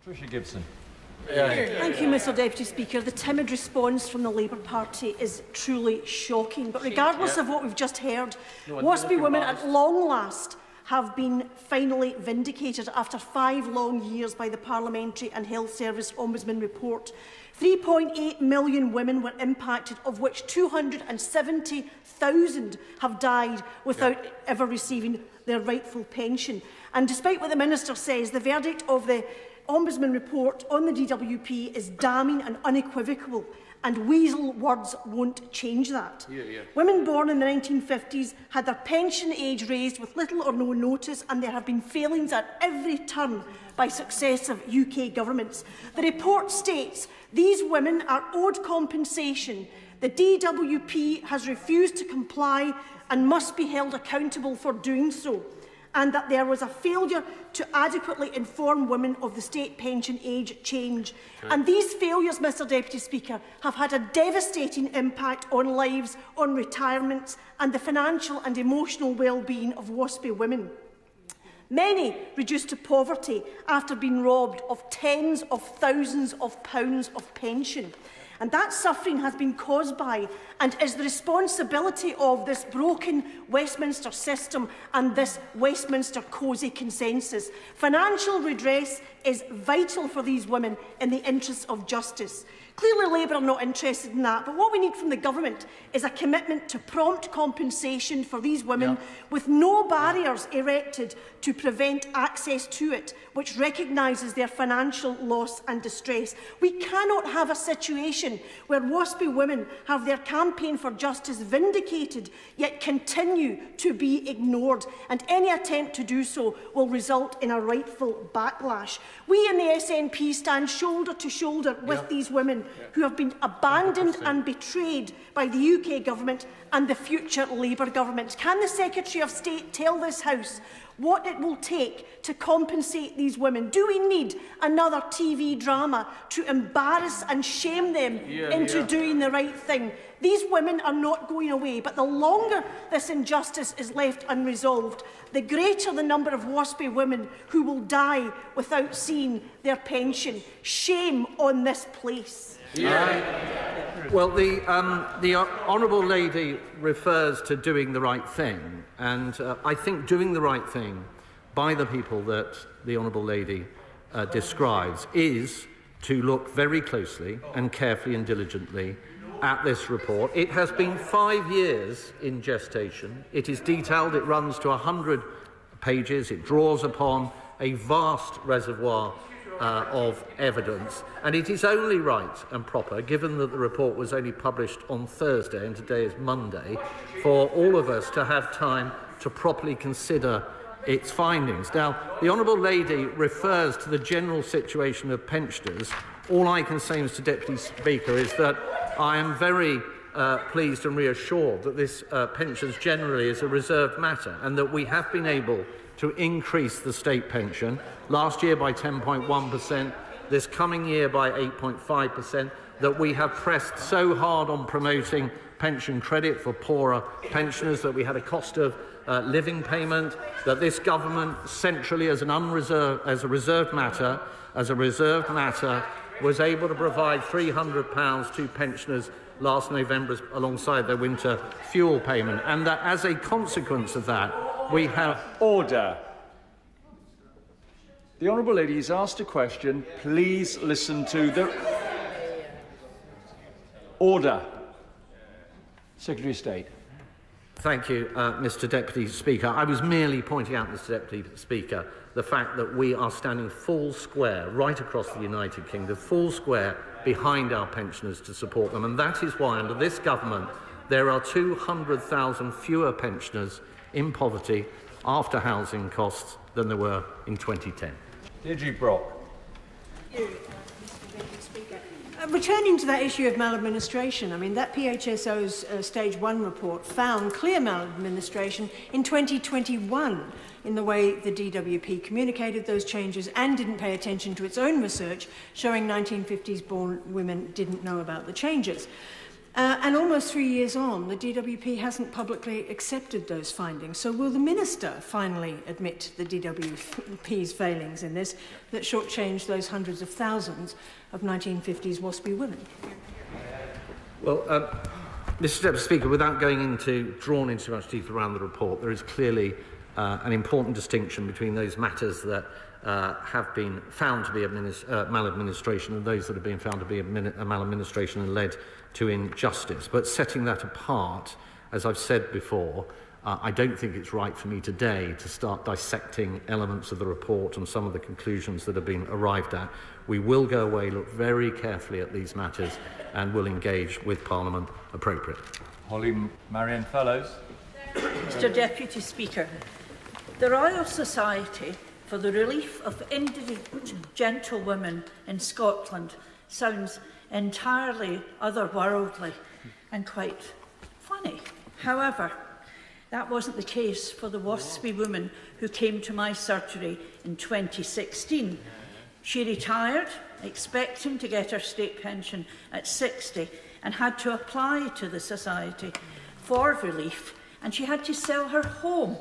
Patricia Gibson. Thank you, Mr Deputy Speaker. The timid response from the Labour Party is truly shocking. But regardless of what we've just heard, WASPI Women at long last have been finally vindicated after 5 long years by the Parliamentary and Health Service Ombudsman report. 3.8 million women were impacted, of which 270,000 have died without ever receiving their rightful pension. And despite what the Minister says, the verdict of the Ombudsman report on the DWP is damning and unequivocal, and weasel words won't change that. Women born in the 1950s had their pension age raised with little or no notice, and there have been failings at every turn by successive UK governments. The report states these women are owed compensation. The DWP has refused to comply and must be held accountable for doing so, and that there was a failure to adequately inform women of the state pension age change. And these failures, Mr Deputy Speaker, have had a devastating impact on lives, on retirements and the financial and emotional well-being of WASPI women. Many reduced to poverty after being robbed of tens of thousands of pounds of pension. And that suffering has been caused by and is the responsibility of this broken Westminster system and this Westminster cosy consensus. Financial redress is vital for these women in the interests of justice. Clearly Labour are not interested in that, but what we need from the Government is a commitment to prompt compensation for these women with no barriers erected to prevent access to it, which recognises their financial loss and distress. We cannot have a situation where WASPI women have their campaign for justice vindicated, yet continue to be ignored, and any attempt to do so will result in a rightful backlash. We in the SNP stand shoulder to shoulder with these women who have been abandoned and betrayed by the UK Government and the future Labour Government. Can the Secretary of State tell this House what it will take to compensate these women? Do we need another TV drama to embarrass and shame them into doing the right thing? These women are not going away, but the longer this injustice is left unresolved, the greater the number of WASPI women who will die without seeing their pension. Shame on this place. Well, the Honourable Lady refers to doing the right thing, and I think doing the right thing by the people that the Honourable Lady describes is to look very closely and carefully and diligently at this report. It has been 5 years in gestation. It is detailed. It runs to 100 pages. It draws upon a vast reservoir of evidence, and it is only right and proper, given that the report was only published on Thursday and today is Monday, for all of us to have time to properly consider its findings. Now, the Honourable Lady refers to the general situation of pensioners. All I can say, Mr Deputy Speaker, is that I am very pleased and reassured that this pensions generally is a reserved matter, and that we have been able to increase the state pension last year by 10.1%, this coming year by 8.5%, that we have pressed so hard on promoting pension credit for poorer pensioners, that we had a cost of living payment, that this government centrally as a reserved matter was able to provide £300 to pensioners last November alongside their winter fuel payment, and that as a consequence of that we have... Order. The Honourable Lady has asked a question. Please listen to the... Order. Secretary of State. Thank you, Mr Deputy Speaker. I was merely pointing out, Mr Deputy Speaker, the fact that we are standing full square right across the United Kingdom, full square behind our pensioners to support them, and that is why under this government there are 200,000 fewer pensioners in poverty after housing costs than there were in 2010. Deirdre Brock. Returning to that issue of maladministration, I mean, that PHSO's Stage 1 report found clear maladministration in 2021 in the way the DWP communicated those changes and didn't pay attention to its own research showing 1950s-born women didn't know about the changes. And almost 3 years on, the DWP hasn't publicly accepted those findings. So will the Minister finally admit the DWP's failings in this that shortchanged those hundreds of thousands of 1950s WASPI women? Well, Mr. Deputy Speaker, without going drawn into too much detail around the report, there is clearly an important distinction between those matters that have been found to be maladministration and those that have been found to be maladministration and led to injustice. But setting that apart, as I've said before, I don't think it's right for me today to start dissecting elements of the report and some of the conclusions that have been arrived at. We will go away, look very carefully at these matters, and will engage with Parliament appropriately. Holly Marion Fellows. Mr Deputy Speaker, the Royal Society for the Relief of Indigent Gentlewomen in Scotland sounds entirely otherworldly and quite funny. However, that wasn't the case for the WASPI woman who came to my surgery in 2016. She retired, expecting to get her state pension at 60, and had to apply to the Society for relief, and she had to sell her home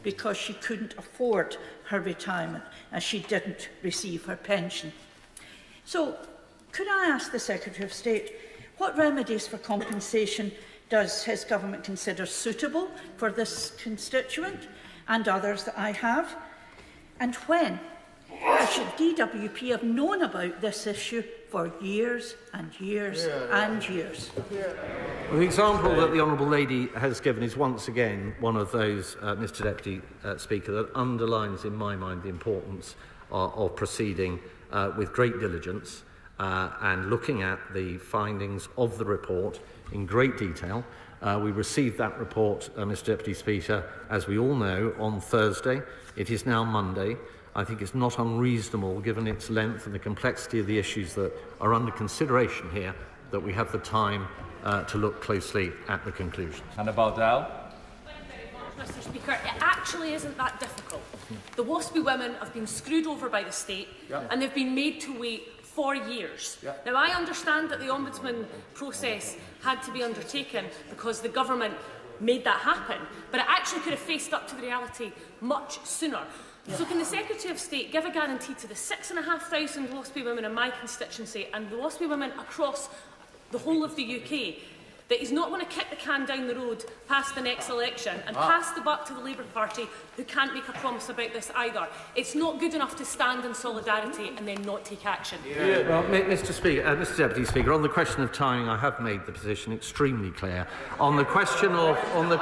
because she couldn't afford her retirement, as she didn't receive her pension. So, could I ask the Secretary of State, what remedies for compensation does his government consider suitable for this constituent and others that I have? And when should DWP have known about this issue for years and years and years? Well, the example that the Honourable Lady has given is once again one of those, Mr Deputy Speaker, that underlines in my mind the importance of proceeding with great diligence and looking at the findings of the report in great detail. We received that report, Mr Deputy Speaker, as we all know, on Thursday. It is now Monday. I think it's not unreasonable, given its length and the complexity of the issues that are under consideration here, that we have the time to look closely at the conclusions. Hannah Bardell. Mr Speaker, it actually isn't that difficult. The WASPI women have been screwed over by the state and they've been made to wait for years. Now, I understand that the Ombudsman process had to be undertaken because the government made that happen, but it actually could have faced up to the reality much sooner. So can the Secretary of State give a guarantee to the 6,500 WASPI women in my constituency and the WASPI women across the whole of the UK that he's not going to kick the can down the road past the next election and pass the buck to the Labour Party, who can't make a promise about this either? It's not good enough to stand in solidarity and then not take action. Well, Mr Deputy Speaker, on the question of timing, I have made the position extremely clear. On the question of the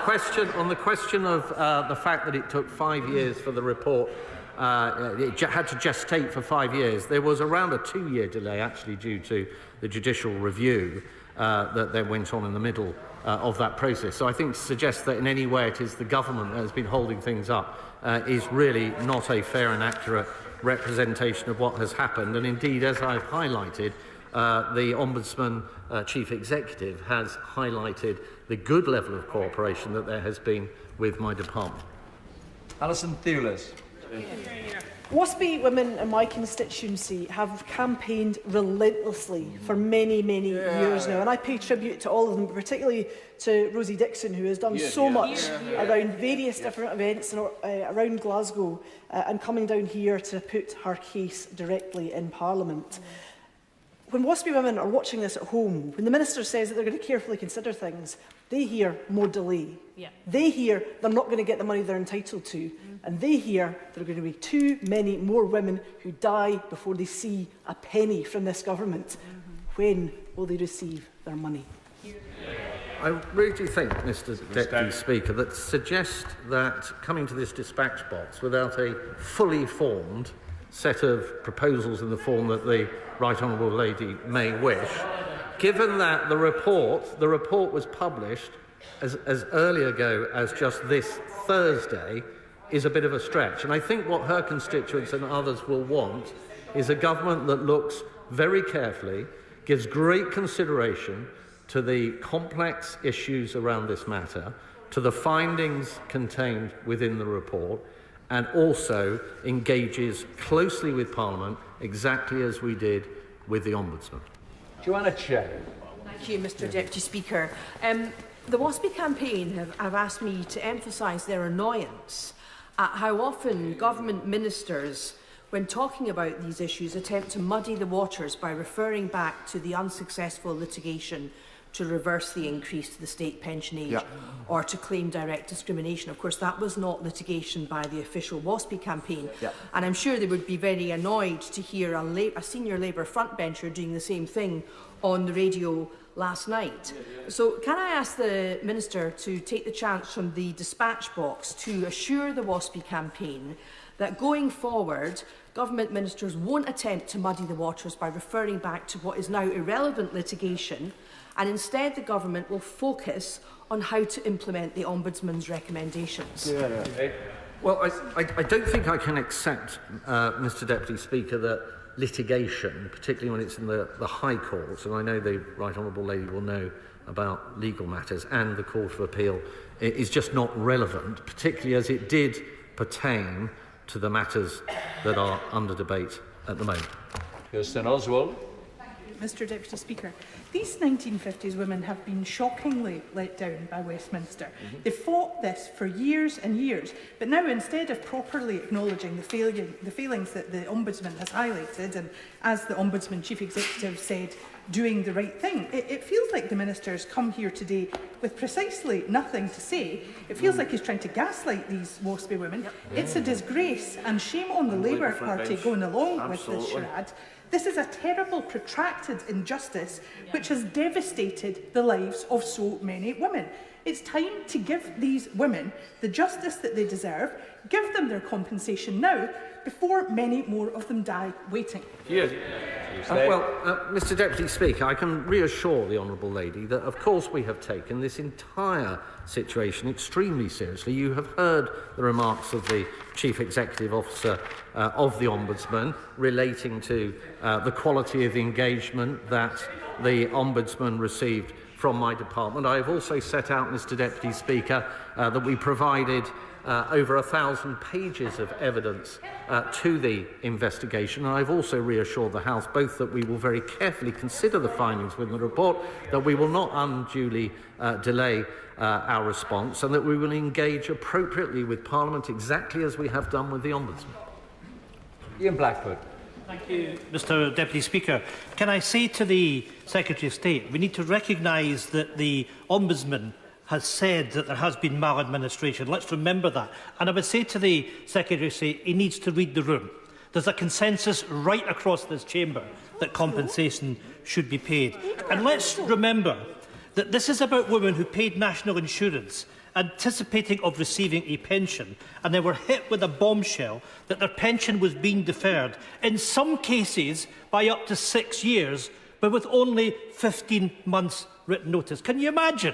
fact that it took 5 years for the report, it had to gestate for 5 years. There was around a 2-year delay, actually, due to the judicial review that then went on in the middle of that process. So I think to suggest that in any way it is the government that has been holding things up is really not a fair and accurate representation of what has happened. And indeed, as I've highlighted, the Ombudsman Chief Executive has highlighted the good level of cooperation that there has been with my department. Alison Thewlis. WASPI women in my constituency have campaigned relentlessly for many, many years now, and I pay tribute to all of them, particularly to Rosie Dixon, who has done so much around various different events around Glasgow and coming down here to put her case directly in Parliament. When WASPI women are watching this at home, when the Minister says that they're going to carefully consider things, they hear more delay. They hear they're not going to get the money they're entitled to. And they hear there are going to be too many more women who die before they see a penny from this government. When will they receive their money? I really do think, Mr Deputy Speaker, that suggests that coming to this dispatch box without a fully formed set of proposals in the form that the Right Honourable Lady may wish, given that the report was published as early ago as just this Thursday, is a bit of a stretch. And I think what her constituents and others will want is a government that looks very carefully, gives great consideration to the complex issues around this matter, to the findings contained within the report, and also engages closely with Parliament, exactly as we did with the Ombudsman. Joanna Che. Thank you, Mr Deputy Speaker. The WASPI campaign have asked me to emphasise their annoyance at how often government ministers, when talking about these issues, attempt to muddy the waters by referring back to the unsuccessful litigation to reverse the increase to the state pension age or to claim direct discrimination. Of course, that was not litigation by the official WASPI campaign. And I'm sure they would be very annoyed to hear a senior Labour frontbencher doing the same thing on the radio last night. So can I ask the Minister to take the chance from the dispatch box to assure the WASPI campaign that going forward, government ministers won't attempt to muddy the waters by referring back to what is now irrelevant litigation, and instead the government will focus on how to implement the Ombudsman's recommendations? Well, I don't think I can accept, Mr Deputy Speaker, that litigation, particularly when it's in the High Courts, and I know the Right Honourable Lady will know about legal matters, and the Court of Appeal, is just not relevant, particularly as it did pertain to the matters that are under debate at the moment. Kirsten Oswald. Mr Deputy Speaker, these 1950s women have been shockingly let down by Westminster. They've fought this for years and years, but now instead of properly acknowledging the failings that the Ombudsman has highlighted, and as the Ombudsman Chief Executive said, doing the right thing, it feels like the Minister's come here today with precisely nothing to say. It feels like he's trying to gaslight these WASPI women. It's a disgrace, and shame on the Labour Party going along with this charade. This is a terrible, protracted injustice which has devastated the lives of so many women. It's time to give these women the justice that they deserve, give them their compensation now, before many more of them die waiting. Mr Deputy Speaker, I can reassure the Honourable Lady that, of course, we have taken this entire situation extremely seriously. You have heard the remarks of the Chief Executive Officer of the Ombudsman relating to the quality of the engagement that the Ombudsman received from my department. I have also set out, Mr Deputy Speaker, that we provided over 1,000 pages of evidence to the investigation, and I've also reassured the House both that we will very carefully consider the findings within the report, that we will not unduly delay our response, and that we will engage appropriately with Parliament exactly as we have done with the Ombudsman. Ian Blackford. Thank you, Mr Deputy Speaker. Can I say to the Secretary of State, we need to recognise that the Ombudsman has said that there has been maladministration. Let's remember that. And I would say to the Secretary of State, he needs to read the room. There's a consensus right across this chamber that compensation should be paid. And let's remember that this is about women who paid national insurance, anticipating of receiving a pension, and they were hit with a bombshell that their pension was being deferred, in some cases by up to 6 years, but with only 15 months written notice. Can you imagine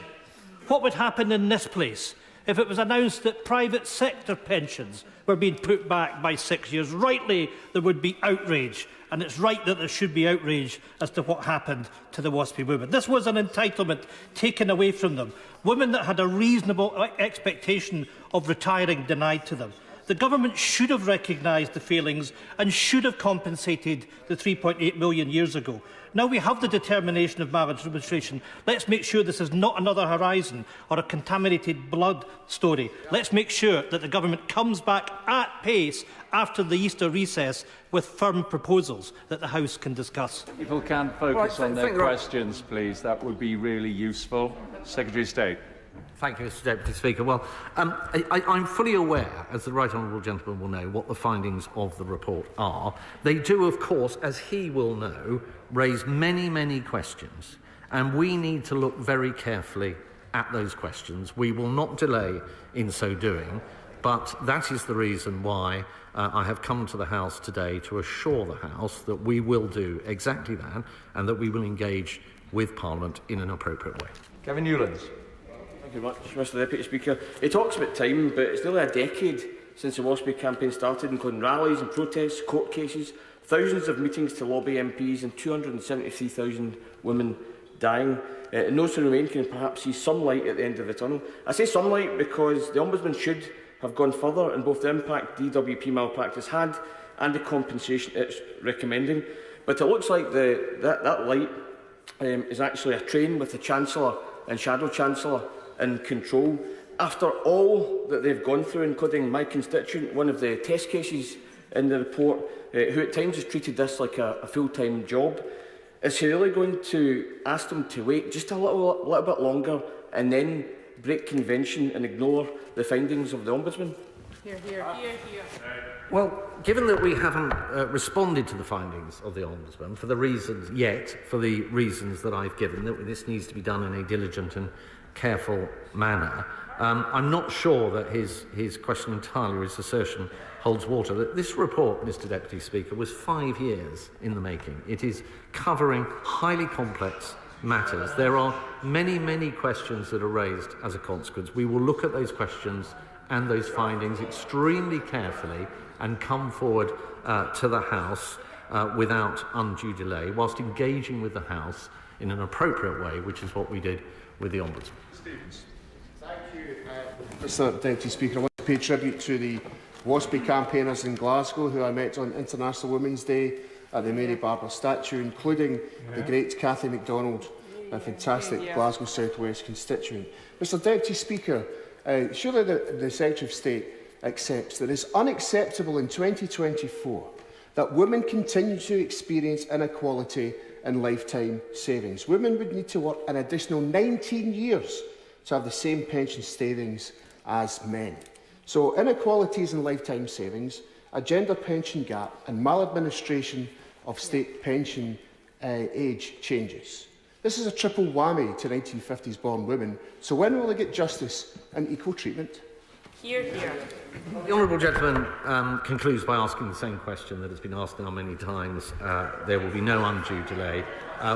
what would happen in this place if it was announced that private sector pensions were being put back by 6 years? Rightly, there would be outrage, and it's right that there should be outrage as to what happened to the WASPI women. This was an entitlement taken away from them. Women that had a reasonable expectation of retiring denied to them. The government should have recognised the failings and should have compensated the 3.8 million years ago. Now we have the determination of maladministration. Let's make sure this is not another Horizon or a contaminated blood story. Let's make sure that the government comes back at pace after the Easter recess with firm proposals that the House can discuss. People can focus on their questions, please. That would be really useful. Secretary of State. Thank you, Mr Deputy Speaker. Well, I'm fully aware, as the Right Honourable Gentleman will know, what the findings of the report are. They do, of course, as he will know, raise many, many questions, and we need to look very carefully at those questions. We will not delay in so doing, but that is the reason why I have come to the House today to assure the House that we will do exactly that, and that we will engage with Parliament in an appropriate way. Kevin Newlands. Thank you very much, Mr Deputy Speaker. He talks about time, but it's nearly a decade since the WASPI campaign started, including rallies and protests, court cases, thousands of meetings to lobby MPs, and 273,000 women dying. And those who remain can perhaps see some light at the end of the tunnel. I say some light because the Ombudsman should have gone further in both the impact DWP malpractice had and the compensation it's recommending. But it looks like that light is actually a train with the Chancellor and Shadow Chancellor in control. After all that they've gone through, including my constituent, one of the test cases in the report, who at times has treated this like a full-time job, is he really going to ask them to wait just a little bit longer and then break convention and ignore the findings of the Ombudsman? Hear, hear, hear, hear. Well, given that we haven't responded to the findings of the Ombudsman for the reasons that I've given, that this needs to be done in a diligent and careful manner, I'm not sure that his question entirely, or his assertion, holds water. This report, Mr Deputy Speaker, was 5 years in the making. It is covering highly complex matters. There are many, many questions that are raised as a consequence. We will look at those questions and those findings extremely carefully and come forward to the House without undue delay, whilst engaging with the House in an appropriate way, which is what we did with the Ombudsman. Stevens. Thank you, Mr Deputy Speaker. I want to pay tribute to the WASPI campaigners in Glasgow who I met on International Women's Day at the Mary Barbara statue, including the great Cathy MacDonald, a fantastic Glasgow South West constituent. Mr Deputy Speaker, surely the Secretary of State accepts that it is unacceptable in 2024 that women continue to experience inequality in lifetime savings. Women would need to work an additional 19 years to have the same pension savings as men. So inequalities in lifetime savings, a gender pension gap and maladministration of state pension age changes. This is a triple whammy to 1950s born women. So when will they get justice and equal treatment? Hear, hear. The honourable gentleman concludes by asking the same question that has been asked now many times. There will be no undue delay.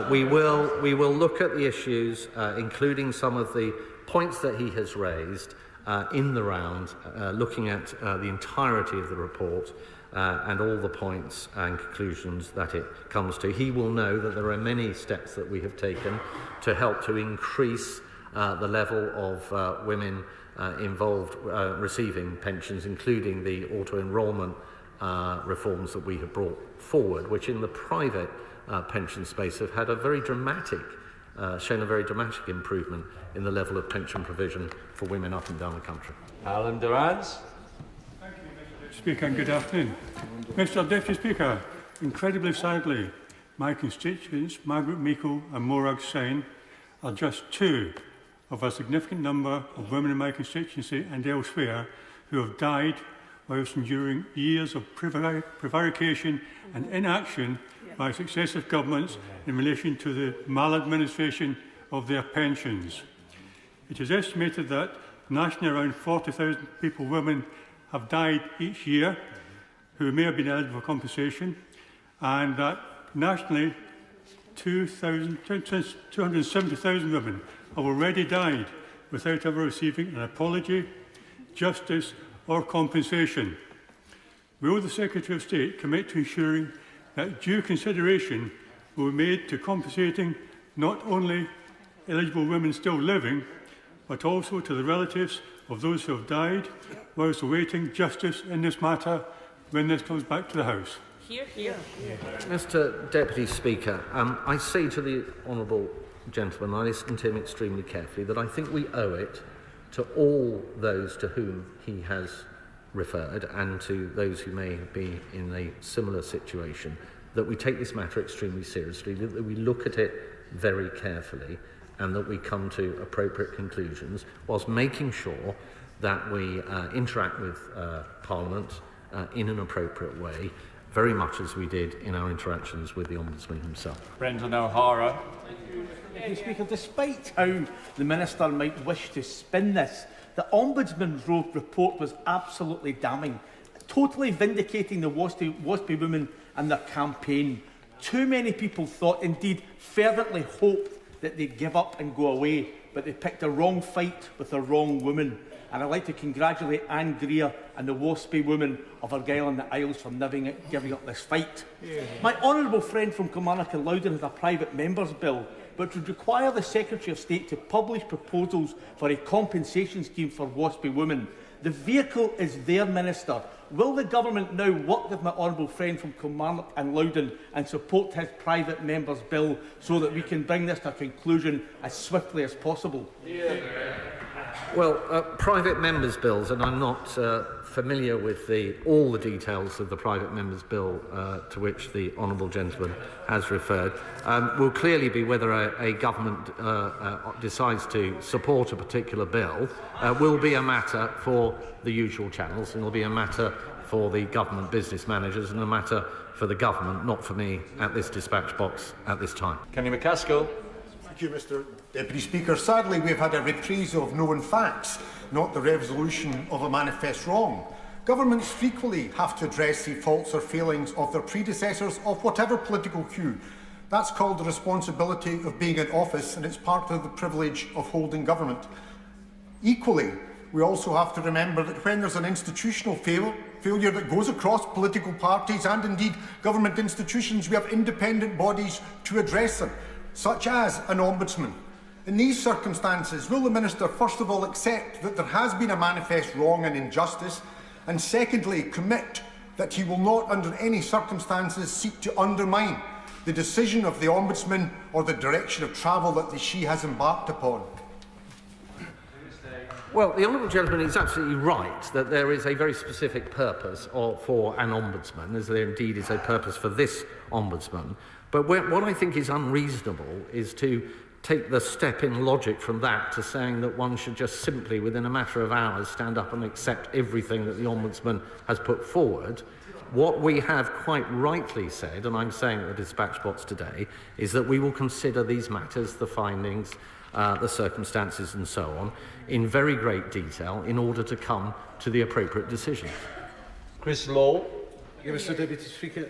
We will look at the issues, including some of the points that he has raised in the round, looking at the entirety of the report and all the points and conclusions that it comes to. He will know that there are many steps that we have taken to help to increase the level of women involved receiving pensions, including the auto-enrolment reforms that we have brought forward, which in the private pension space have had a very dramatic, shown a very dramatic improvement in the level of pension provision for women up and down the country. Alan Durans. Thank you, Mr Deputy Speaker, and good afternoon. Mr Deputy Speaker, incredibly sadly, my constituents, Margaret Meikle and Morag Sain, are just two of a significant number of women in my constituency and elsewhere who have died whilst enduring years of prevarication and inaction by successive governments in relation to the maladministration of their pensions. It is estimated that nationally around 40,000 women have died each year who may have been eligible for compensation, and that nationally 270,000 women have already died without ever receiving an apology, justice or compensation. Will the Secretary of State commit to ensuring that due consideration will be made to compensating not only eligible women still living, but also to the relatives of those who have died whilst awaiting justice in this matter when this comes back to the House? Hear, hear. Mr Deputy Speaker, I say to the honourable gentleman, I listened to him extremely carefully, that I think we owe it to all those to whom he has referred and to those who may be in a similar situation, that we take this matter extremely seriously, that we look at it very carefully and that we come to appropriate conclusions whilst making sure that we interact with Parliament in an appropriate way, very much as we did in our interactions with the Ombudsman himself. Brendan O'Hara. Mr Speaker, despite how the Minister might wish to spin this, the Ombudsman's report was absolutely damning, totally vindicating the WASPI Women and their campaign. Too many people thought, indeed fervently hoped, that they'd give up and go away, but they picked the wrong fight with the wrong woman. And I'd like to congratulate Anne Greer and the WASPI Women of Argyll and the Isles for giving up this fight. Yeah. My honourable friend from Kilmarnock and Loudon has a private member's bill, which would require the Secretary of State to publish proposals for a compensation scheme for WASPI women. The vehicle is there, Minister. Will the Government now work with my honourable friend from Kilmarnock and Loudon and support his private member's bill so that we can bring this to a conclusion as swiftly as possible? Well, private members' bills, and I'm not familiar with all the details of the private members' bill to which the honourable gentleman has referred, will clearly be whether a government decides to support a particular bill will be a matter for the usual channels, and will be a matter for the government business managers and a matter for the government, not for me at this dispatch box at this time. Kenny McCaskill. Thank you, Mr Deputy Speaker. Sadly, we have had a reprisal of known facts, not the resolution of a manifest wrong. Governments frequently have to address the faults or failings of their predecessors of whatever political hue. That's called the responsibility of being in office, and it's part of the privilege of holding government. Equally, we also have to remember that when there's an institutional failure that goes across political parties and indeed government institutions, we have independent bodies to address them, such as an Ombudsman. In these circumstances, will the Minister first of all accept that there has been a manifest wrong and injustice, and secondly commit that he will not under any circumstances seek to undermine the decision of the Ombudsman or the direction of travel that she has embarked upon? Well, the honourable gentleman is absolutely right that there is a very specific purpose for an ombudsman, as there indeed is a purpose for this ombudsman. But what I think is unreasonable is to take the step in logic from that to saying that one should just simply, within a matter of hours, stand up and accept everything that the Ombudsman has put forward. What we have quite rightly said, and I'm saying at the dispatch box today, is that we will consider these matters, the findings, the circumstances and so on, in very great detail in order to come to the appropriate decisions. Chris Lowe. Mr Deputy Speaker.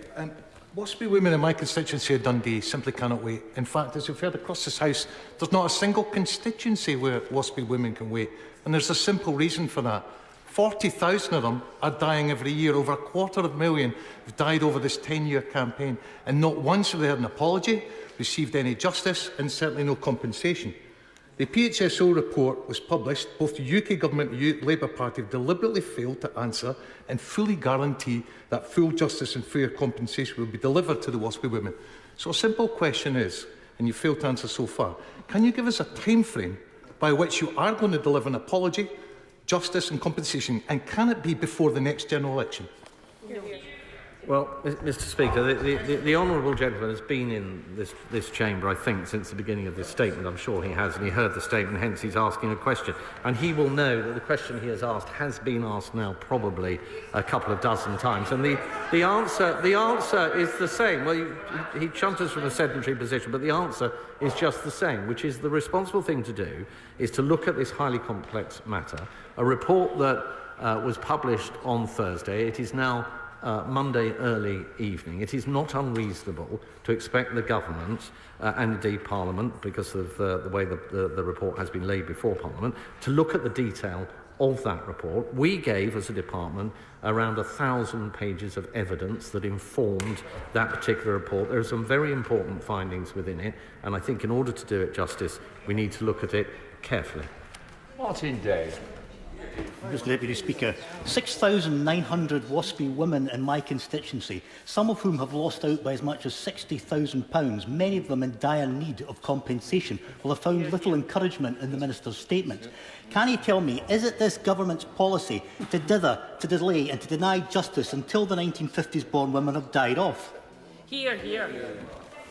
WASPI Women in my constituency of Dundee simply cannot wait. In fact, as we've heard across this House, there's not a single constituency where WASPI Women can wait. And there's a simple reason for that. 40,000 of them are dying every year. Over 250,000 have died over this 10-year campaign. And not once have they had an apology, received any justice, and certainly no compensation. The PHSO report was published. Both the UK Government and the Labour Party have deliberately failed to answer and fully guarantee that full justice and fair compensation will be delivered to the WASPI women. So a simple question is, and you've failed to answer so far, can you give us a time frame by which you are going to deliver an apology, justice and compensation, and can it be before the next general election? Well, Mr Speaker, the honourable gentleman has been in this chamber, I think, since the beginning of this statement. I'm sure he has, and he heard the statement, hence he's asking a question. And he will know that the question he has asked has been asked now probably a couple of dozen times. And the answer is the same. Well, he chunters from a sedentary position, but the answer is just the same, which is the responsible thing to do is to look at this highly complex matter. A report that was published on Thursday. It is now Monday early evening. It is not unreasonable to expect the government and indeed Parliament, because of the way the report has been laid before Parliament, to look at the detail of that report. We gave, as a department, around 1,000 pages of evidence that informed that particular report. There are some very important findings within it, and I think in order to do it justice, we need to look at it carefully. Martin Day. Mr Deputy Speaker, 6,900 WASPI women in my constituency, some of whom have lost out by as much as £60,000, many of them in dire need of compensation, will have found little encouragement in the Minister's statement. Can he tell me, is it this government's policy to dither, to delay and to deny justice until the 1950s-born women have died off? Here, here.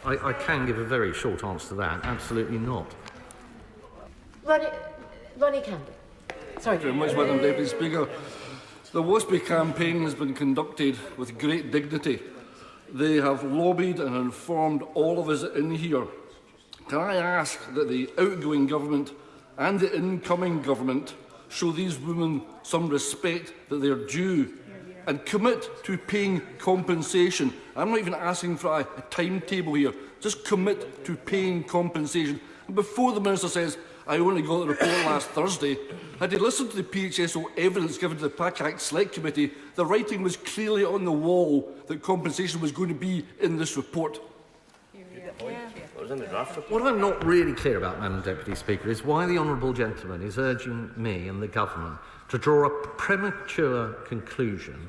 I can give a very short answer to that. Absolutely not. Ronnie Campbell. Thank you very much, Madam Deputy Speaker. The WASPI campaign has been conducted with great dignity. They have lobbied and informed all of us in here. Can I ask that the outgoing government and the incoming government show these women some respect that they are due and commit to paying compensation? I'm not even asking for a timetable here. Just commit to paying compensation. And before the Minister says, I only got the report last Thursday, had he listened to the PHSO evidence given to the PAC Act Select Committee, the writing was clearly on the wall that compensation was going to be in this report. It was in the draft report. What I'm not really clear about, Madam Deputy Speaker, is why the honourable gentleman is urging me and the government to draw a premature conclusion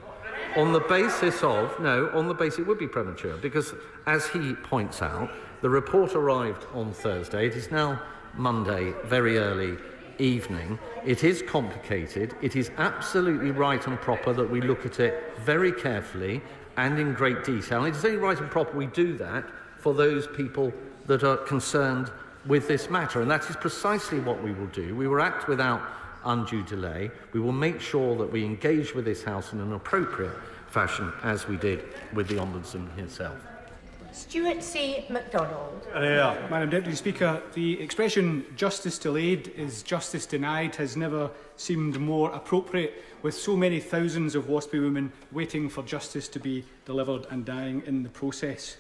on the basis of, it would be premature, because as he points out, the report arrived on Thursday. It is now Monday, very early evening. It is complicated. It is absolutely right and proper that we look at it very carefully and in great detail. And it is only right and proper we do that for those people that are concerned with this matter. And that is precisely what we will do. We will act without undue delay. We will make sure that we engage with this House in an appropriate fashion, as we did with the Ombudsman himself. Stuart C. MacDonald. Madam Deputy Speaker, the expression justice delayed is justice denied has never seemed more appropriate, with so many thousands of WASPI women waiting for justice to be delivered and dying in the process.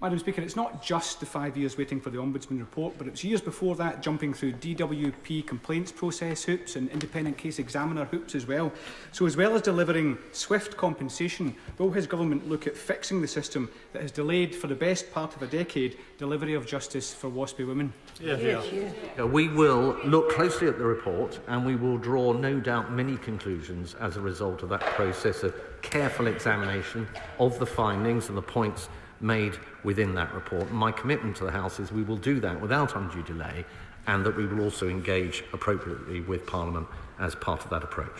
Madam Speaker, it's not just the 5 years waiting for the Ombudsman report, but it's years before that jumping through DWP complaints process hoops and independent case examiner hoops as well. So as well as delivering swift compensation, will his government look at fixing the system that has delayed for the best part of a decade delivery of justice for WASPI women? We will look closely at the report and we will draw, no doubt, many conclusions as a result of that process of careful examination of the findings and the points made within that report. And my commitment to the House is we will do that without undue delay, and that we will also engage appropriately with Parliament as part of that approach.